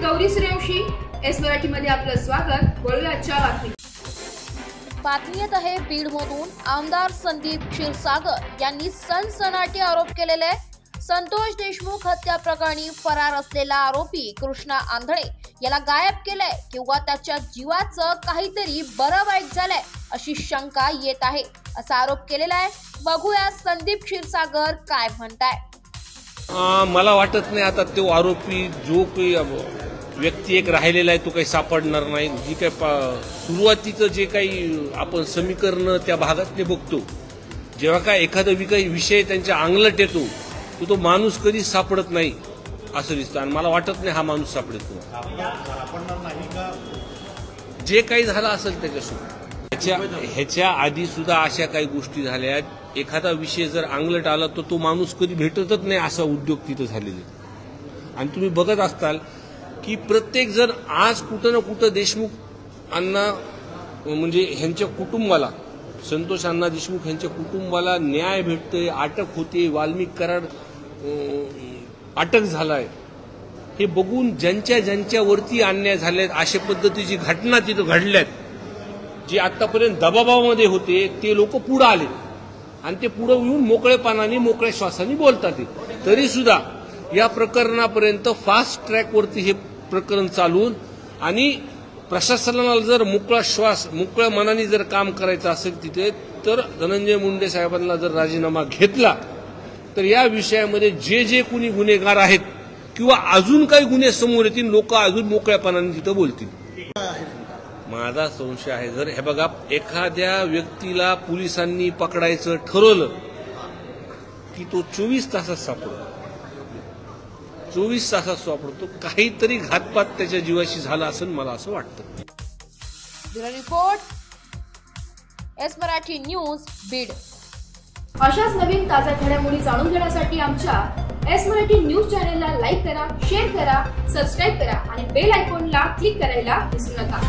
Gauri Suryavanshi, S Marathi मध्ये आपलं स्वागत। वळूया आजच्या बातमी। बातमी येत आहे बीडमधून। आमदार संदीप क्षीरसागर यांनी सनसनाटी आरोप केलेले संतोष देशमुख हत्या प्रकरणी फरार असलेला आरोपी कृष्णा आंधळे याला गायब केलंय किंवा त्याच्या जीवाचं काहीतरी बरं वाईट झालंय अशी शंका येत आहे, असा आरोप केलेला आहे। बघूया संदीप क्षीरसागर काय म्हणताय। मला वाटत नाही आता तो आरोपी जो काही व्यक्ती एक राहिलेला आहे तो काही सापडणार नाही। जी काही सुरुवातीचं जे काही आपण समीकरण त्या भागातले बघतो, जेव्हा काय एखादा विषय त्यांच्या अंगलट येतो तो माणूस कधी सापडत नाही असं दिसतं आणि मला वाटत नाही हा माणूस सापडतो। जे काही झालं असेल त्याच्यासोबत ह्याच्या आधी सुद्धा अशा काही गोष्टी झाल्या। एखादा विषय जर अंगलट आला तर तो माणूस कधी भेटतच नाही असा उद्योग तिथं झालेले। आणि तुम्ही बघत असताल की प्रत्येक जण आज कुठं ना कुठं देशमुख अण्णा म्हणजे ह्यांच्या कुटुंबाला, संतोष अण्णा देशमुख यांच्या कुटुंबाला न्याय भेटतोय, अटक होते, वाल्मिक कराड अटक झालाय, हे बघून ज्यांच्या वरती अन्याय झालेत अशा पद्धतीची घटना तिथं घडल्यात, जे आतापर्यंत दबावामध्ये होते ते लोक पुढे आले आणि ते पुढे येऊन मोकळेपणाने मोकळ्या श्वासाने बोलतात। तरी सुद्धा या प्रकरणापर्यंत फास्ट ट्रॅक वरती हे प्रकरण चालून आणि प्रशासनाला जर मोकळ्या मनाने जर काम करायचं असेल तिथे तर धनंजय मुंडे साहेबांना जर राजीनामा घेतला तर या विषयामध्ये जे कुणी गुन्हेगार आहेत किंवा अजून काही गुन्हे समोर येतील, लोक अजून मोकळ्यापणाने तिथं बोलतील। माझा संशय आहे, जर हे बघा एखाद्या व्यक्तीला पोलिसांनी पकडायचं ठरवलं की तो 24 तासात सापडतो, 24 तासात सापडतो। काहीतरी घातपात त्याच्या जीवाशी झाला असेल मला असं वाटतं। Bureau report, S Marathi news, Beed. अशाच नवीन ताज्या घडामोडी जाणून घेण्यासाठी आमच्या एस मराठी न्यूज चॅनलला लाईक करा, शेअर करा, सबस्क्राईब करा आणि बेल आयकॉनला क्लिक करायला विसरू नका।